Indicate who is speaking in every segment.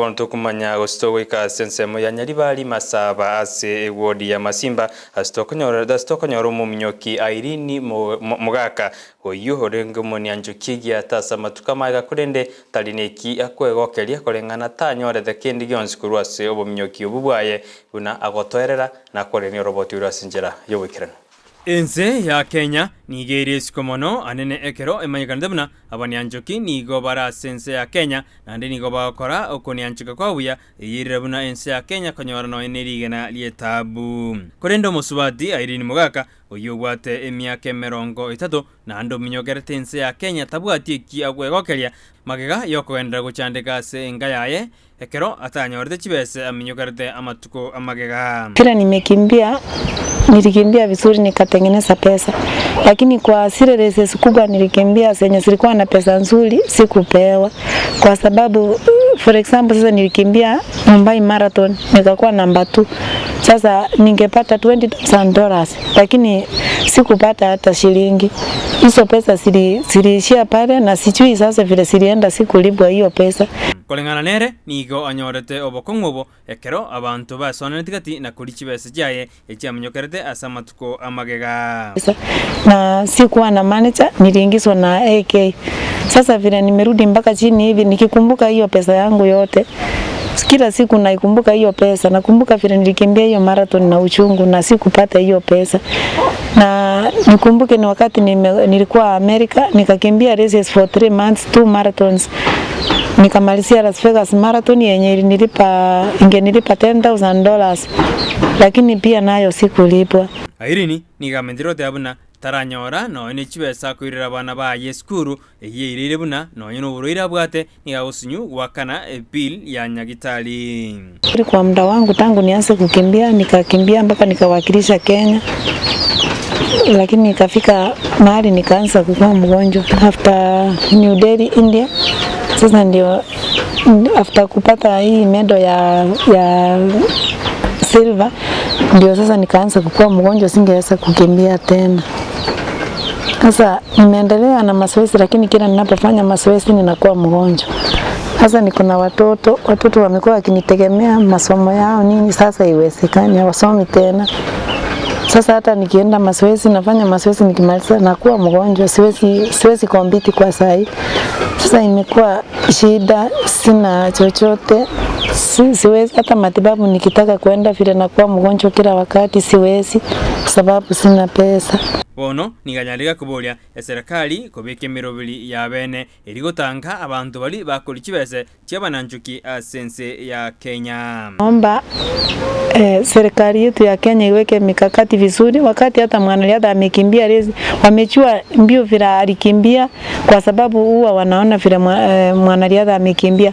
Speaker 1: Wantu kumanya Agosto wika sensemo ya Nyaribari Masaba ase wodi ya Masimba astokonyora muminyoki Irene Mugaka oyu horengo munyanjukigia tasa matukamaga kurende talineki akwegokeria korengana tanyore the kendi gyons kurwase obuminyoki obubwaye buna agotwerera na koreni roboti urasinjera yobikirana. Ense ya Kenya nigeri sikomono anene ekero emanyikande buna abanyanjoki nigo bara sense ya Kenya nande nigo bakora okonyanchika kwabuya yirira buna ense ya Kenya konyora no enerigena lietabu korendo musubati Irene Mugaka oyubwate emyaka 30 nando minyogerete ense ya Kenya tabwati ki agwegokeria magega yokwendera guchandika se engayaye ekero atanyorete chibese aminyogerete amatuko amagega
Speaker 2: kila nilikimbia vizuri nikatengeneza pesa, lakini kwa zile races kubwa nilikimbia zenye zilikuwa na pesa nzuri sikupewa, kwa sababu for example sasa nilikimbia Mumbai Marathon nikakuwa namba 2. Sasa ningepata $20,000 lakini sikupata hata shilingi. Hizo pesa ziliishia pale na sijui sasa vile zilienda sikulipwa hiyo pesa.
Speaker 1: Kolengana nere nigo anyorete obokongobo ekero abantu basonene tigati na kuri kibese jaye ekyamenyokerete asamatuko amagega
Speaker 2: na sikuwa na manager, niliingizwa na AK. Sasa vile nimerudi mpaka chini hivi nikikumbuka hiyo pesa yangu yote, kila siku naikumbuka hiyo pesa, nakumbuka vile nilikimbia hiyo marathon na uchungu na sikupata hiyo pesa. Na nikumbuke ni wakati nilikuwa Amerika nikakimbia races for 3 months 2 marathons. Nikamalizia Las Vegas marathon yenye ingenilipa $10,000 lakini pia nayo sikulipwa.
Speaker 1: Irene nigamendirote abuna taranyora no ni chibesa kwirira bana ba yeskuru eyirire buna no yino buroira bwate nigagusinyu wakana bill ya nyagitali.
Speaker 2: Kwa muda wangu tangu nianze kukimbia nikakimbia mpaka nikawakilisha Kenya, lakini nikafika mahali nikaanza kuwa mgonjwa after New Delhi India. Sasa ndio after kupata hii medal ya silver ndio sasa nikaanza kukua mgonjwa, singeweza kukimbia tena. Sasa nimeendelea na mazoezi, lakini kila ninapofanya mazoezi ninakuwa mgonjwa. Sasa niko na watoto wamekuwa wakinitegemea masomo yao nini, sasa iwezekani wasomi tena. Sasa hata nikienda mazoezi nafanya mazoezi nikimaliza nakuwa mgonjwa, siwezi compete kwa sahi. Sasa imekuwa shida, sina chochote. Siwezi hata matibabu nikitaka kwenda vile nakuwa mgonjwa kila wakati siwezi sababu sina pesa.
Speaker 1: Bono niganyaliga kubolia ya serikali kobeke mirobili ya bene erigotanga abantu bali bakora kibese cyabananjuki sense ya Kenya.
Speaker 2: Naomba serikali yetu ya Kenya iweke mikakati vizuri, wakati hata mwanariadha amekimbia rezi wamechua mbio vile alikimbia, kwa sababu huwa wanaona vile mwanariadha amekimbia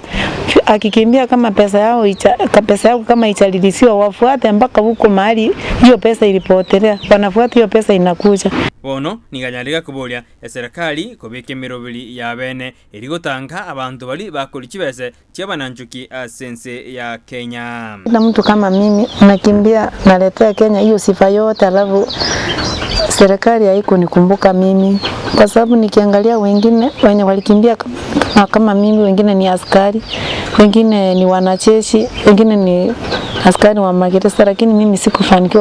Speaker 2: akikimbia kama pesa yao kama italilisiwa wafuate mpaka huko mahali hiyo pesa ilipotelea, wanafuata hiyo pesa inakuja.
Speaker 1: Bono niganyaliga kubolia ya serikali kobeke mirobili ya bene erigotanga abantu bali bakora kibese cyabananjuki sense ya Kenya.
Speaker 2: Na mtu kama mimi nakimbia naletea Kenya hiyo sifa yote, alafu serikali haiko nikumbuka mimi, kwa sababu nikiangalia wengine wenye walikimbia kama mimi, wengine ni askari, wengine ni wanajeshi, wengine ni askari wa magereza, lakini mimi sikufanikiwa.